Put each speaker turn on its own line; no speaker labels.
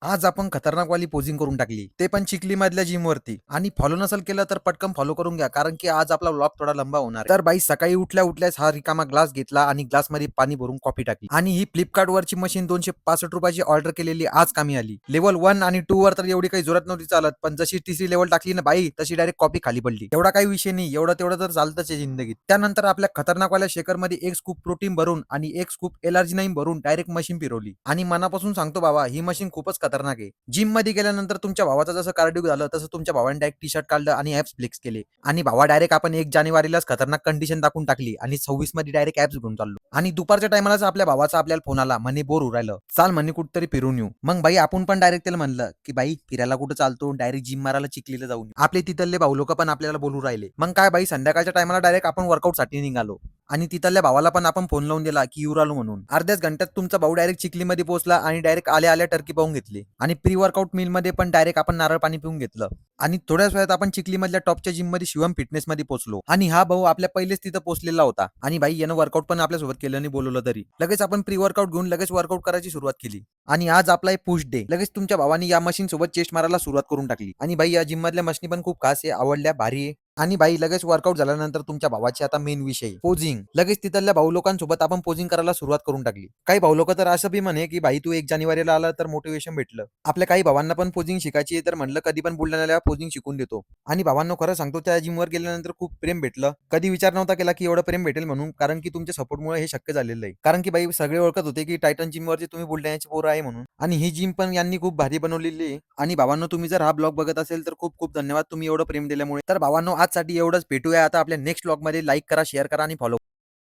आज आपण खतरनाकवाली पोझिंग करून टाकली, ते पण चिखलीमधल्या जिमवरती. आणि फॉलो नसेल केलं तर पटकन फॉलो करून घ्या, कारण की आज आपला व्लॉग थोडा लंबा होणार आहे. तर बाई सकाळी उठल्याच हा रिकामा ग्लास घेतला आणि ग्लासमध्ये पाणी भरून कॉफी टाकली. आणि ही फ्लिपकार्ट वरची मशीन ₹265 ऑर्डर केलेली आज कामी आली. लेव्हल 1 आणि 2 वर तर एवढी काही जोरात नव्हती चालत, पण जशी तिसरी लेव्हल टाकली ना बाई, तशी डायरेक्ट कॉफी खाली पडली. एवढा काही विषय नाही, एवढं तेवढं तर चालतंच आहे जिंदगीत. त्यानंतर आपल्या खतरनाकवाल्या शेकरमध्ये एक स्कूप प्रोटीन भरून आणि एक स्कूप एलर्जीनाइन भरून डायरेक्ट मशीन फिरवली. आणि मनापासून सांगतो बाबा, ही मशीन खूपच खतरनाक आहे. जिम मध्ये गेल्यानंतर तुमच्या भावाचं जसं कार्डिओ झालं, तसं तुमच्या भावाने डायरेक्ट टी शर्ट काढलं आणि ॲप्स फ्लेक्स केले. आणि भावा डायरेक्ट आपण 1 जानेवारीलाच खतरनाक कंडिशन दाखवून टाकली आणि 26 मध्ये डायरेक्ट ॲप्स घेऊन चाललो. आणि दुपारच्या टायमालाच आपल्या भावाचा आपल्याला फोन आला, म्हणे बोर होऊ राहिलं, चाल म्हणे कुठेतरी फिरून येऊ. मग बाई आपण पण डायरेक्ट त्याला म्हणलं की बाई फिरायला कुठं चालतो, डायरेक्ट जिम मारायला चिखलीला जाऊन येऊ. आपले तिथले भाऊ लोक पण आपल्याला बोलू राहिले. मग काय बाई संध्याकाळच्या टायमाला डायरेक्ट आपण वर्कआउट साठी निघालो. आणि तिथल्या भावाला पण आपण फोन लावून दिला की येऊ राहिलो म्हणून. अर्ध्याच घंट्यात तुमचा भाऊ डायरेक्ट चिखलीमध्ये पोहोचला आणि डायरेक्ट आल्या आल्या टर्की पाहून घेतली. आणि प्री वर्कआउट मील मध्ये पण डायरेक्ट आपण नारळ पाणी पिऊन घेतलं. आणि थोड्याच वेळात आपण चिखलीमधल्या टॉपच्या जिम मध्ये शिवम फिटनेस मध्ये पोहोचलो. आणि हा भाऊ आपल्या पहिलेच तिथं पोहोचलेला होता. आणि बाई यानं वर्कआउट पण आपल्यासोबत केलं आणि बोलवलं तरी. लगेच आपण प्री वर्कआउट घेऊन लगेच वर्कआउट करायची सुरुवात केली. आणि आज आपला एक पुश डे. लगेच तुमच्या भावानी या मशीन सोबत चेस्ट मारायला सुरुवात करून टाकली. आणि बाई या जिम मधल्या मशीनी पण खूप खास आहे, आवडल्या, भारी आहे. आणि बाई लगेच वर्कआउट झाल्यानंतर तुमच्या भावाची आता मेन विषय पोजिंग. लगेच तिथल्या भाऊ लोकांसोबत आपण पोजिंग करायला सुरुवात करून टाकली. काही भाऊ लोक तर असं बी म्हणे की भाई तू 1 जानेवारीला आला तर मोटिवेशन भेटलं. आपल्या काही भावांना पण पोजिंग शिकायची आहे, तर म्हणलं कधी पण बुलढाण्याला पोजिंग शिकून देतो. आणि भावांनो खरं सांगतो, त्या जिमवर गेल्यानंतर खूप प्रेम भेटलं. कधी विचार नव्हता केला की एवढं प्रेम भेटेल म्हणून, कारण की तुमच्या सपोर्टमुळे हे शक्य झालेलं आहे. कारण की बाई सगळे ओळखत होते की टायटन जिमवरती तुम्ही बुलढाण्याची पोरं आहे म्हणून. आणि ही जिम पण यांनी खूप भारी बनवलेली आहे. आणि भावांनो तुम्ही जर हा ब्लॉग बघत असेल तर खूप खूप धन्यवाद तुम्ही एवढं प्रेम दिल्यामुळे. तर भावांनो आजसाठी एवढंच, भेटूया आता आपल्या नेक्स्ट ब्लॉग मध्ये. लाईक करा, शेअर करा आणि फॉलो